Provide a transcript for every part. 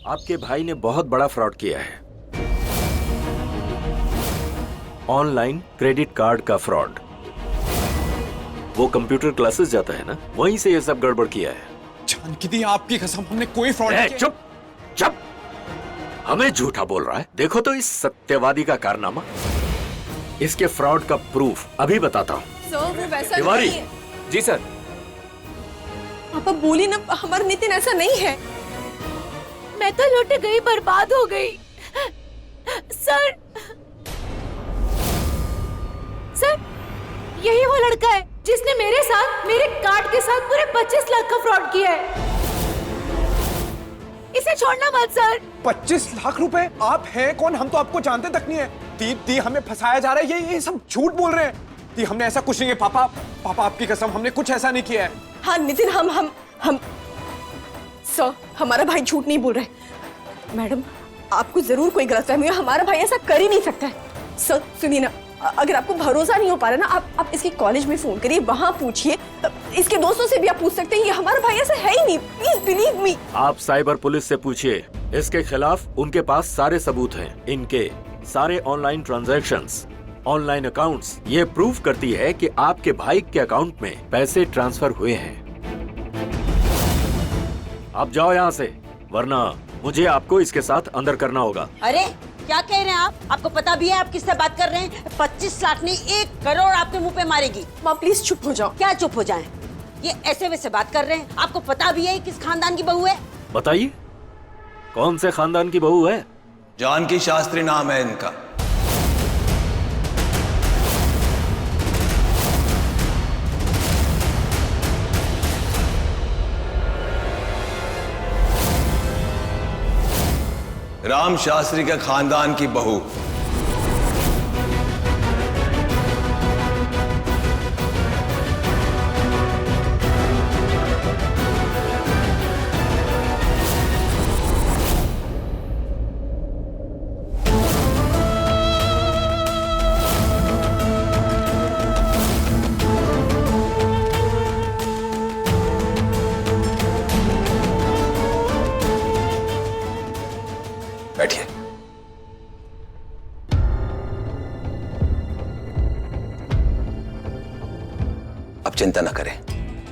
आपके भाई ने बहुत बड़ा फ्रॉड किया है। ऑनलाइन क्रेडिट कार्ड का फ्रॉड। वो कंप्यूटर क्लासेस जाता है ना, वहीं से ये सब गड़बड़ किया है। जानकी दी, आपकी कसम हमने कोई फ्रॉड नहीं किया। चुप चुप, हमें झूठा बोल रहा है। देखो तो इस सत्यवादी का कारनामा, इसके फ्रॉड का प्रूफ अभी बताता हूँ। सर वो वैसा तिवारी। नहीं है। जी सर। आप बोली ना, हमारा नितिन ऐसा नहीं है। मैं तो लुट गई, बर्बाद हो गई। सर सर, यही वो लड़का है जिसने मेरे साथ, मेरे कार्ड के साथ पूरे 25 लाख का फ्रॉड किया है। इसे छोड़ना मत सर। 25 लाख रुपए? आप हैं कौन? हम तो आपको जानते तक नहीं है। दी हमें फंसाया जा रहा है। ये सब झूठ बोल रहे हैं। दी हमने ऐसा कुछ नहीं किया। पापा आपकी कसम हमने कुछ ऐसा नहीं किया है। हाँ नितिन, हम सर, हमारा भाई झूठ नहीं बोल रहे। मैडम, आपको जरूर कोई गलतफहमी है। हमारा भाई ऐसा कर ही नहीं सकता है। सर सुनिए ना, अगर आपको भरोसा नहीं हो पा रहा ना, आप इसके कॉलेज में फोन करिए, वहां पूछिए। इसके दोस्तों से भी आप पूछ सकते हैं। ये हमारा भाई ऐसा है ही नहीं। Please believe me. आप साइबर पुलिस से पूछिए। इसके खिलाफ उनके पास सारे सबूत हैं। इनके सारे ऑनलाइन ट्रांजैक्शंस, ऑनलाइन अकाउंट्स ये प्रूफ करती है कि आपके भाई के अकाउंट में पैसे ट्रांसफर हुए हैं। आप जाओ यहाँ से, वरना मुझे आपको इसके साथ अंदर करना होगा। अरे क्या कह रहे हैं आप? आपको पता भी है आप किससे बात कर रहे हैं? 25 लाख नहीं, 1 करोड़ आपके मुंह पे मारेगी। माँ प्लीज चुप हो जाओ। क्या चुप हो जाएं? ये ऐसे वैसे बात कर रहे हैं। आपको पता भी है किस खानदान की बहू है? बताइए, कौन से खानदान की बहू है? जानकी शास्त्री नाम है इनका। राम शास्त्री के खानदान की बहू। बैठिए। अब चिंता ना करें,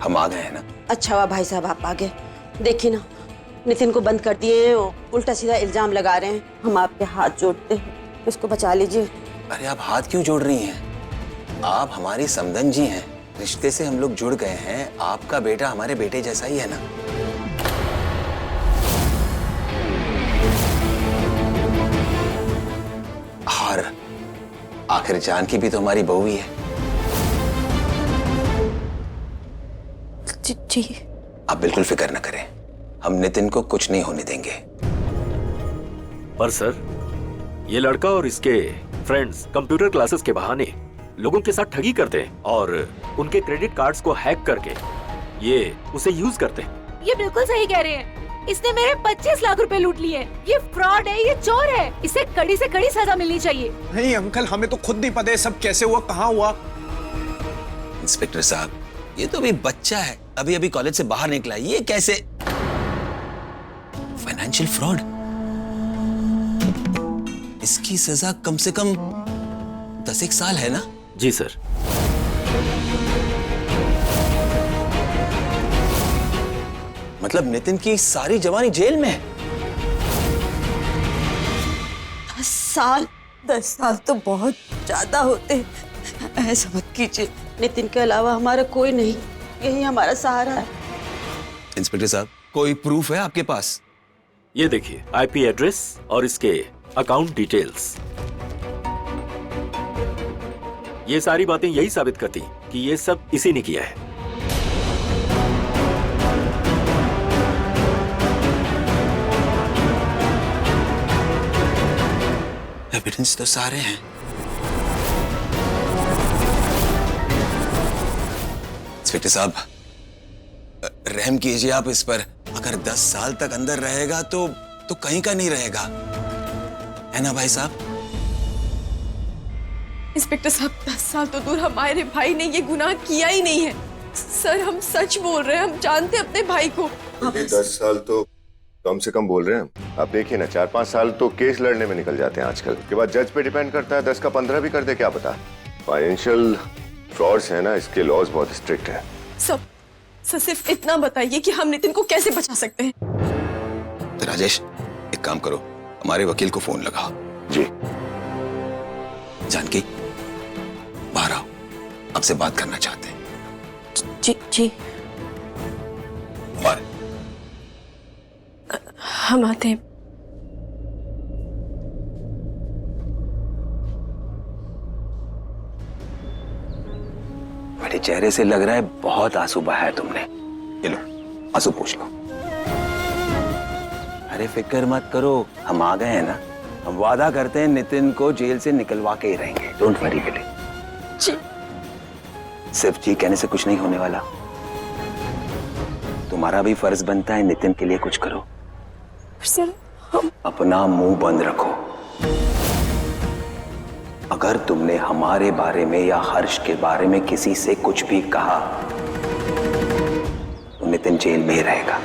हम आ गए हैं ना। अच्छा हुआ भाई साहब आप आ गए। देखिए ना, नितिन को बंद कर दिए हैं, उल्टा सीधा इल्जाम लगा रहे हैं। हम आपके हाथ जोड़ते हैं, इसको बचा लीजिए। अरे आप हाथ क्यों जोड़ रही हैं? आप हमारी समधन जी हैं, रिश्ते से हम लोग जुड़ गए हैं। आपका बेटा हमारे बेटे जैसा ही है ना। और आखिर जानकी भी तो हमारी बहू ही है। जी। आप बिल्कुल फिक्र न करें, हम नितिन को कुछ नहीं होने देंगे। पर सर, ये लड़का और इसके फ्रेंड्स कंप्यूटर क्लासेस के बहाने लोगों के साथ ठगी करते हैं और उनके क्रेडिट कार्ड्स को हैक करके ये उसे यूज करते हैं। ये बिल्कुल सही कह रहे हैं। इसने मेरे 25 लाख रुपए लूट लिए। ये फ्रॉड है, ये चोर है। इसे कड़ी से कड़ी सजा मिलनी चाहिए। नहीं अंकल, हमें तो खुद नहीं पता है सब कैसे हुआ, कहाँ हुआ। इंस्पेक्टर साहब, ये तो अभी बच्चा है, अभी अभी कॉलेज से बाहर निकला है। ये कैसे फाइनेंशियल फ्रॉड? इसकी सजा कम से कम 10 साल है ना? जी सर। मतलब नितिन की सारी जवानी जेल में है। 10 साल तो बहुत ज्यादा होते हैं। ऐसा मत कीजिए। नितिन के अलावा हमारा कोई नहीं, यही हमारा सहारा है। इंस्पेक्टर साहब, कोई प्रूफ है आपके पास? ये देखिए, आईपी एड्रेस और इसके अकाउंट डिटेल्स। ये सारी बातें यही साबित करती कि ये सब इसी ने किया है। एविडेंस तो सारे हैं। इंस्पेक्टर साहब, रहम कीजिए आप इस पर। अगर 10 साल तक अंदर रहेगा तो कहीं का नहीं रहेगा, है ना भाई साहब? इंस्पेक्टर साहब, 10 साल तो दूर, हमारे भाई ने ये गुनाह किया ही नहीं है। सर हम सच बोल रहे हैं, हम जानते अपने भाई को। 10 साल तो कम से कम बोल रहे हैं। आप देखिए ना, 4-5 साल तो केस लड़ने में निकल जाते हैं आजकल। के बाद जज पे डिपेंड करता है, 10 का 15 भी कर दे, क्या पता। फाइनेंशियल फ्रॉड्स है ना, इसके लॉज बहुत स्ट्रिक्ट है। सर सिर्फ इतना बताइए कि हम नितिन को कैसे बचा सकते हैं। तो राजेश, एक काम करो, हमारे वकील को फोन लगाओ। जी। जानकी, बाहर आओ, आपसे बात करना चाहते हैं। जी और हम आते हैं। मेरे चेहरे से लग रहा है बहुत आंसू बहाया तुमने। ये लो, आंसू पूछ लो। अरे फिक्र मत करो, हम आ गए हैं ना। हम वादा करते हैं नितिन को जेल से निकलवा के ही रहेंगे। डोंट वरी बेटे। जी। सिर्फ जी कहने से कुछ नहीं होने वाला। तुम्हारा भी फर्ज बनता है नितिन के लिए कुछ करो। सर हम अपना मुंह बंद रखो। अगर तुमने हमारे बारे में या हर्ष के बारे में किसी से कुछ भी कहा तो नितिन जेल में ही रहेगा।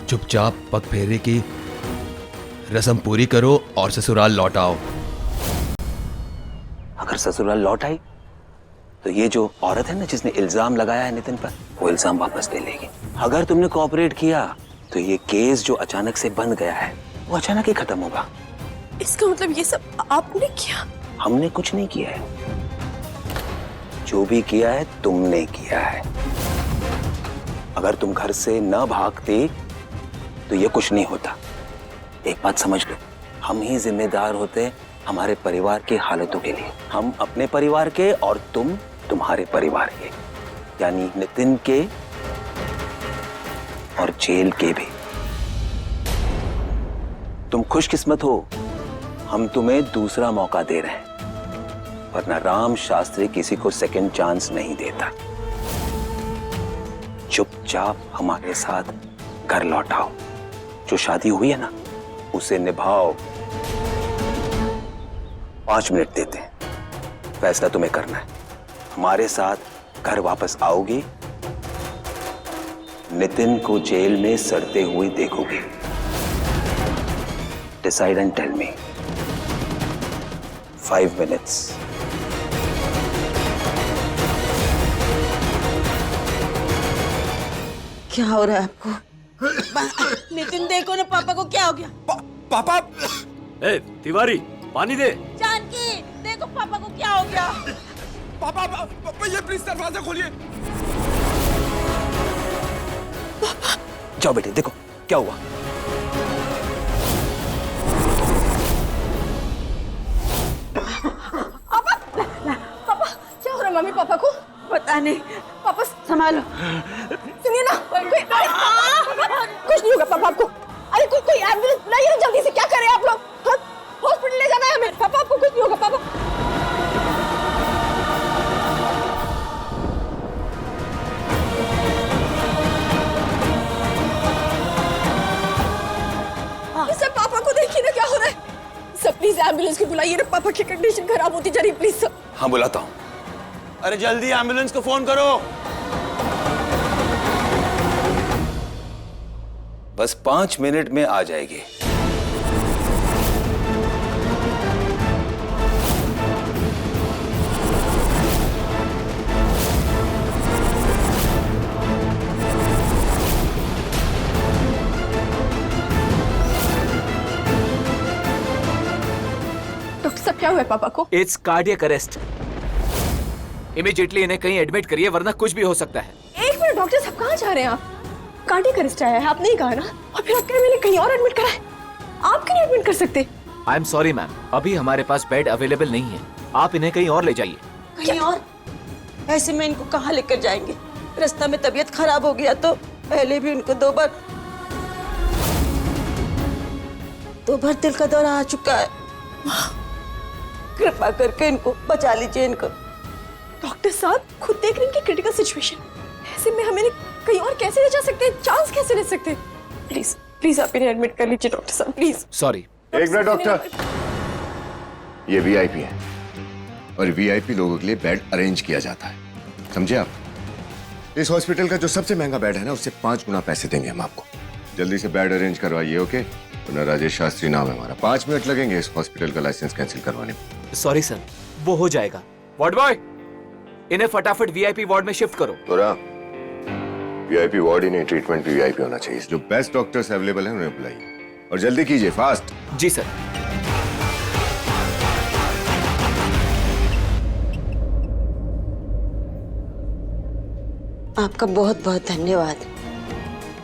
चुपचाप पगफेरे की रस्म पूरी करो और ससुराल लौट आओ। अगर ससुराल लौट आई तो ये जो औरत है ना जिसने इल्जाम लगाया है नितिन पर, वो इल्जाम वापस ले लेगी। अगर तुमने कोऑपरेट किया तो ये केस जो अचानक से बन गया है वो अचानक ही खत्म होगा। इसका मतलब ये सब आपने किया? हमने कुछ नहीं किया है, जो भी किया है तुमने किया है। अगर तुम घर से न भागते तो ये कुछ नहीं होता। एक बात समझ लो, हम ही जिम्मेदार होते हमारे परिवार की हालतों के लिए। हम अपने परिवार के और तुम तुम्हारे परिवार के, यानी नितिन के और जेल के भी। तुम खुशकिस्मत हो, हम तुम्हें दूसरा मौका दे रहे हैं, वरना राम शास्त्री किसी को सेकंड चांस नहीं देता। चुपचाप हमारे साथ घर लौट आओ। जो शादी हुई है ना उसे निभाओ। 5 मिनट देते हैं, फैसला तुम्हें करना है। हमारे साथ घर वापस आओगी, नितिन को जेल में सड़ते हुए देखोगे। Decide and tell me. 5 minutes। क्या हो रहा है आपको? नितिन देखो ना, पापा को क्या हो गया? पापा! ए, तिवारी पानी दे। जानकी देखो पापा को क्या हो गया? पापा ये प्लीज दरवाजा खोलिए। जाओ बेटे, देखो क्या हुआ। क्या हो रहा मम्मी पापा को? पता नहीं। पापा संभालो। सुनिए ना, कुछ नहीं होगा पापा आपको। अरे कोई एम्बुलेंस बुलाइए ना जल्दी से। क्या करें आप लोग? हॉस्पिटल ले जाना है हमें। पापा आपको कुछ नहीं होगा पापा। सर पापा को देखिए ना क्या हो रहा है। सर प्लीज एम्बुलेंस को बुलाइए ना, पापा की कंडीशन खराब होती जा रही है। Please sir. हाँ बुलाता हूं। अरे जल्दी एम्बुलेंस को फोन करो। बस 5 मिनट में आ जाएगी। डॉक्टर साहब क्या हुआ है पापा को? It's cardiac arrest. इमीडिएटली इन्हें कहीं एडमिट करिए वरना कुछ भी हो सकता है। एक मिनट डॉक्टर साहब, कहाँ जा रहे हैं आप? कार्डियक अरेस्ट आया है, आप नहीं कहा ना? और फिर आप कह रहे हैं मैंने कहीं और एडमिट करा है। आप क्यों नहीं एडमिट कर सकते? आई एम सॉरी मैम, अभी हमारे पास बेड अवेलेबल नहीं है। आप इन्हें कहीं और ले जाइए। कहीं और? ऐसे में इनको कहाँ लेकर जाएंगे? रास्ता में तबीयत खराब हो गया तो पहले भी उनको 2 बार दिल का दौरा आ चुका है। कृपा करके इनको बचा लीजिए इनको। डॉक्टर साहब खुद देख रहे हैं कि क्रिटिकल सिचुएशन, ऐसे में हमें कहीं और कैसे ले जा सकते हैं? चांस कैसे ले सकते हैं? प्लीज प्लीज आप इन्हें एडमिट कर लीजिए डॉक्टर साहब, प्लीज। सॉरी। एक मिनट डॉक्टर, ये वीआईपी है और वीआईपी लोगों के लिए बेड अरेंज किया जाता है, समझे आप? इस हॉस्पिटल का जो सबसे महंगा बेड है ना, उससे 5 गुना पैसे देंगे हम आपको। जल्दी से बेड अरेंज करवाइए, ओके? पुनः राजेश शास्त्री नाम है हमारा। 5 मिनट लगेंगे इस हॉस्पिटल का लाइसेंस कैंसिल करवाने में। सॉरी सर, वो हो जाएगा। वार्ड बॉय, इन्हें फटाफट वीआईपी वार्ड में शिफ्ट करो। तोरा वीआईपी वार्ड ही नहीं, ट्रीटमेंट भी वीआईपी होना चाहिए। जो बेस्ट डॉक्टर्स अवेलेबल हैं उन्हें बुलाइए और जल्दी कीजिए, फास्ट। जी सर। आपका बहुत बहुत धन्यवाद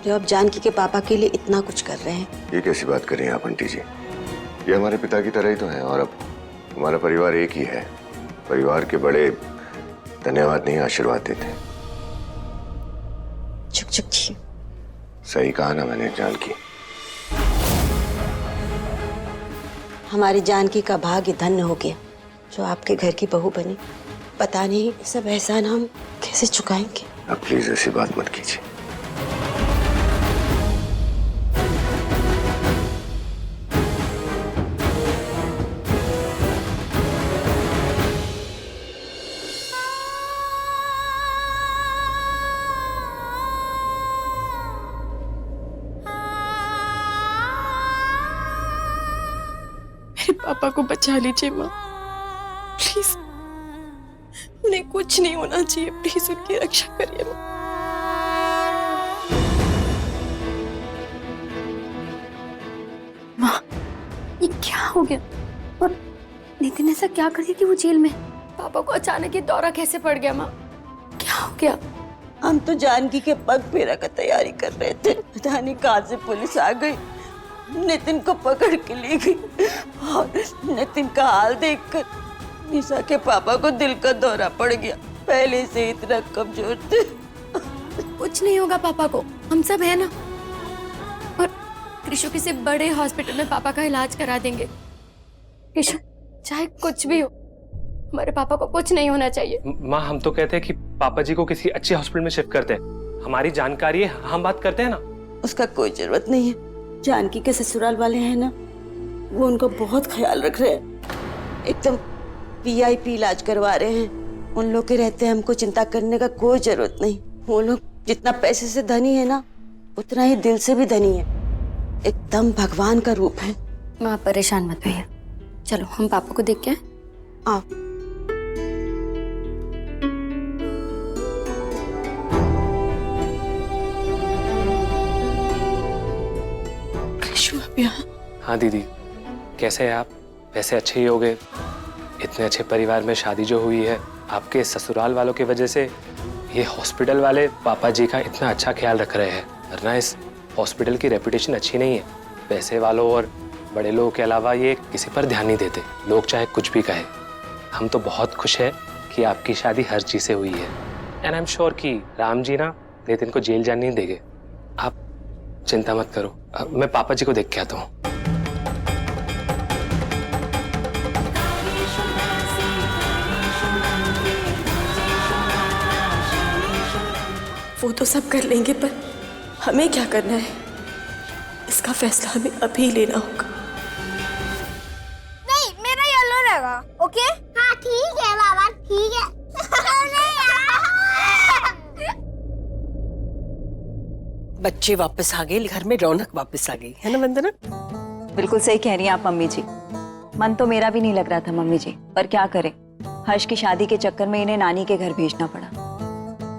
जो आप जानकी के पापा के लिए इतना कुछ कर रहे हैं। ये कैसी बात कर रही हैं आप आंटी जी? ये हमारे पिता की तरह ही तो हैं और अब हमारा परिवार एक ही है। परिवार के बड़े धन्यवाद नहीं, आशीर्वाद देते हैं। चुप चुप जी। सही कहा ना मैंने जानकी। हमारी जानकी का भाग्य धन्य हो गया जो आपके घर की बहू बनी। पता नहीं सब एहसान हम कैसे चुकाएंगे। अब प्लीज ऐसी बात मत कीजिए। मेरे पापा को बचा लीजिए माँ, प्लीज। उन्हें कुछ नहीं होना चाहिए, प्लीज उनकी रक्षा करिए माँ। माँ, ये क्या हो गया? और नितिन ऐसा क्या कर दिया कि वो जेल में? पापा को अचानक ये दौरा कैसे पड़ गया माँ? क्या हो गया? हम तो जानकी के पग फेरा का तैयारी कर रहे थे, पता नहीं कहाँ से पुलिस आ गई, नितिन को पकड़ के ले गई। और नितिन का हाल देखकर निशा के पापा को दिल का दौरा पड़ गया। पहले से इतना कमजोर थे। कुछ नहीं होगा पापा को, हम सब है ना। और कृषु किसी बड़े हॉस्पिटल में पापा का इलाज करा देंगे। कृषु, चाहे कुछ भी हो, हमारे पापा को कुछ नहीं होना चाहिए। माँ, हम तो कहते हैं कि पापा जी को किसी अच्छे हॉस्पिटल में शिफ्ट करते हैं। हमारी जानकारी है, हम बात करते हैं ना। उसका कोई जरूरत नहीं है। जानकी के ससुराल वाले हैं ना, वो उनका बहुत ख्याल रख रहे हैं। एकदम वीआईपी इलाज करवा रहे हैं। उन लोग के रहते हमको चिंता करने का कोई जरूरत नहीं। वो लोग जितना पैसे से धनी है ना, उतना ही दिल से भी धनी है। एकदम भगवान का रूप है। माँ परेशान मत भैया, चलो हम पापा को देख के आए। आओ। हाँ दीदी, कैसे हैं आप? वैसे अच्छे ही होगे। इतने अच्छे परिवार में शादी जो हुई है, आपके ससुराल वालों की वजह से ये हॉस्पिटल वाले पापा जी का इतना अच्छा ख्याल रख रहे हैं। वरना इस हॉस्पिटल की रेपुटेशन अच्छी नहीं है। पैसे वालों और बड़े लोगों के अलावा ये किसी पर ध्यान नहीं देते, लोग चाहे कुछ भी कहे। हम तो बहुत खुश हैं कि आपकी शादी हर चीज से हुई है। एंड आई एम श्योर कि राम जी ना नितिन को जेल जाने नहीं देंगे। आप चिंता मत करो। मैं पापा जी को देख के आता हूँ। वो तो सब कर लेंगे, पर हमें क्या करना है, इसका फैसला हमें अभी लेना होगा। नहीं, मेरा येलो रहेगा, ओके? हाँ ठीक है बाबा, ठीक है। बच्चे वापस आ गए, घर में रौनक वापस आ गई, है ना वंदना? बिल्कुल सही कह रही हैं आप मम्मी जी। मन तो मेरा भी नहीं लग रहा था मम्मी जी, पर क्या करें, हर्ष की शादी के चक्कर में इन्हें नानी के घर भेजना पड़ा।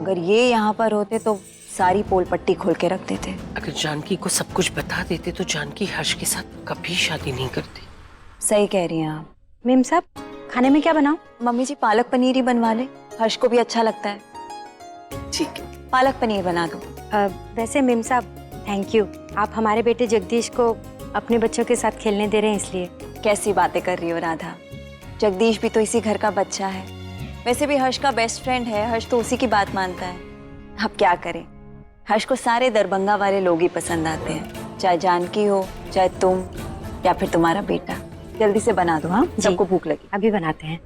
अगर ये यहाँ पर होते तो सारी पोल पट्टी खोल के रख देते। अगर जानकी को सब कुछ बता देते तो जानकी हर्ष के साथ कभी शादी नहीं करती। सही कह रही हैं आप। मेम साहब, खाने में क्या बनाऊं? मम्मी जी पालक पनीर ही बनवा ले, हर्ष को भी अच्छा लगता है। ठीक है, पालक पनीर बना दो। वैसे मेम साहब, थैंक यू, आप हमारे बेटे जगदीश को अपने बच्चों के साथ खेलने दे रहे हैं इसलिए। कैसी बातें कर रही हो राधा, जगदीश भी तो इसी घर का बच्चा है। वैसे भी हर्ष का बेस्ट फ्रेंड है, हर्ष तो उसी की बात मानता है। अब क्या करें, हर्ष को सारे दरभंगा वाले लोग ही पसंद आते हैं, चाहे जानकी हो, चाहे तुम, या फिर तुम्हारा बेटा। जल्दी से बना दो। हाँ, सबको भूख लगी। अभी बनाते हैं।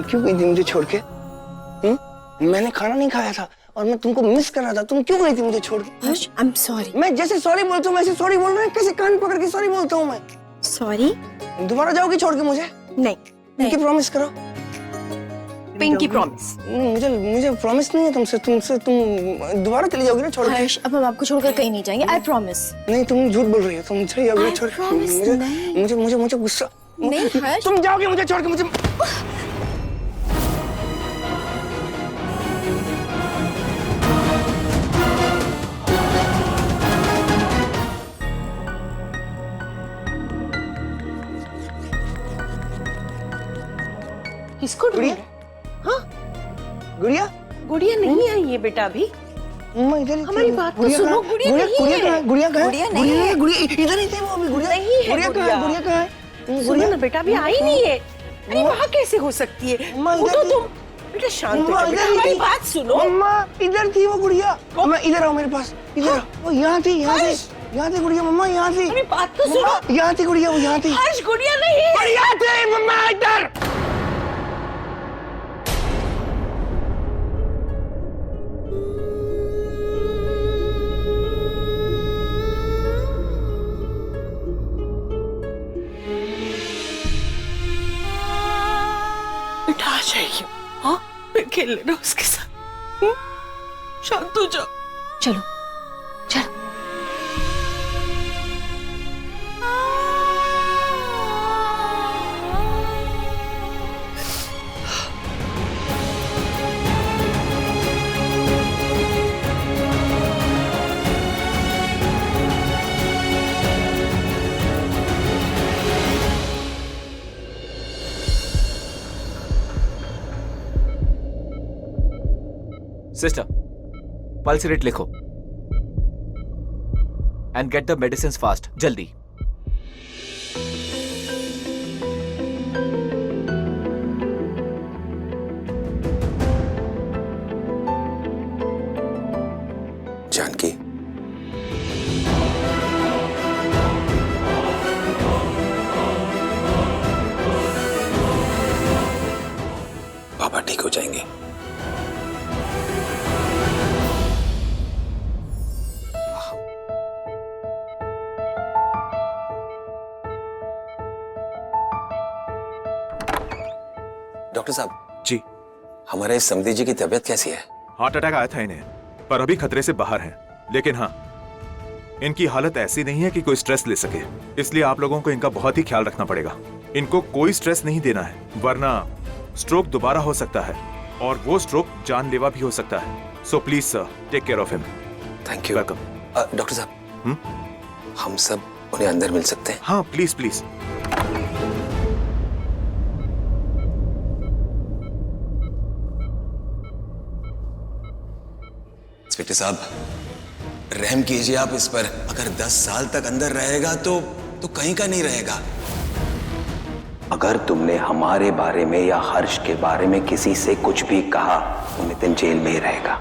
तुम क्यों गई थी मुझे छोड़ के? मैंने खाना नहीं खाया था और मैं तुमको मिस कर रहा था, तुम क्यों गई थी मुझे छोड़ के? हर्ष, आई एम सॉरी। मैं जैसे सॉरी बोलता हूँ वैसे सॉरी बोल रहे हैं, कैसे कान पकड़ के सॉरी बोलता हूँ मैं? सॉरी। दोबारा जाओगी छोड़ के मुझे? नहीं। पिंकी प्रॉमिस करो। Pinky promise. मुझे प्रॉमिस नहीं है तुमसे तुम दोबारा चली जाओगी ना छोड़ के? हर्ष, अब हम आपको छोड़कर कहीं नहीं जाएंगे, आई प्रॉमिस। नहीं, तुम झूठ बोल रही हो, तुम चली जाओगी छोड़ के। मुझे गुस्सा नहीं हर्ष, तुम जाओगे मुझे छोड़ के? मुझे किसको ढूंढ? हाँ, गुड़िया? गुड़िया नहीं आई है बेटा अभी। हमारी बात तो सुनो, गुड़िया नहीं है। गुड़िया कहाँ है? गुड़िया इधर ही थी वो अभी। गुड़िया नहीं है। गुड़िया कहाँ है? सुनो ना बेटा, अभी आई नहीं है। अरे वहाँ कैसे हो सकती है? उठो तुम बेटा, शांत हो जाओ, हमारी बात सुनो। मम्मा इधर थी वो गुड़िया। मम्मा इधर आओ मेरे पास, इधर आओ। वो यहाँ थी गुड़िया। मम्मा यहाँ थी। अरे बात तो सुनो। यहाँ थी गुड़िया, वो यहाँ थी। हर्ष, गुड़िया नहीं है। गुड़िया थी मम्मा इधर। बेटा आ जाइए, हाँ फिर खेल लेना उसके साथ। शांत हो जाओ। चलो चलो। सिस्टर, पल्स रेट लिखो and get the medicine fast, जल्दी। जानकी, पापा ठीक हो जाएंगे। डॉक्टर साहब जी, हमारे समधी जी की तबीयत कैसी है? हार्ट अटैक आया था इन्हें, पर अभी खतरे से बाहर हैं। लेकिन हाँ, इनकी हालत ऐसी नहीं है कि कोई स्ट्रेस ले सके, इसलिए आप लोगों को इनका बहुत ही ख्याल रखना पड़ेगा। इनको कोई स्ट्रेस नहीं देना है, वरना स्ट्रोक दोबारा हो सकता है और वो स्ट्रोक जानलेवा भी हो सकता है। So please sir, take care of him. Thank you. Welcome. Doctor साहब, हम सब उन्हें अंदर मिल सकते हैं? हाँ प्लीज प्लीज। इंस्पेक्टर साहब, रहम कीजिए आप इस पर। अगर 10 साल तक अंदर रहेगा तो कहीं का नहीं रहेगा। अगर तुमने हमारे बारे में या हर्ष के बारे में किसी से कुछ भी कहा तो नितिन जेल में ही रहेगा।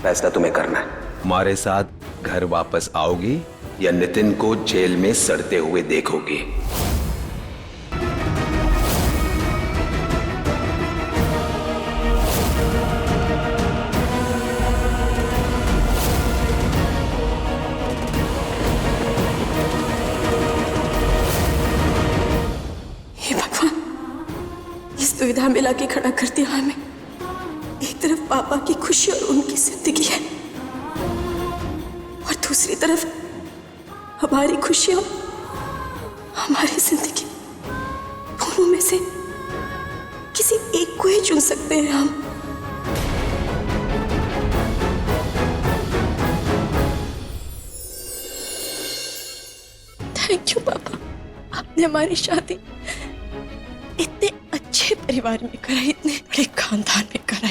फैसला तुम्हें करना है। हमारे साथ घर वापस आओगी या नितिन को जेल में सड़ते हुए देखोगी? दुविधा में लाके खड़ा कर दिया हमें। एक तरफ पापा की खुशी और उनकी जिंदगी है और दूसरी तरफ हमारी खुशी और हमारी जिंदगी। दोनों में से किसी एक को ही चुन सकते हैं हम। थैंक यू पापा, आपने हमारी शादी इतने अच्छे परिवार में करा, इतने बड़े खानदान में करा।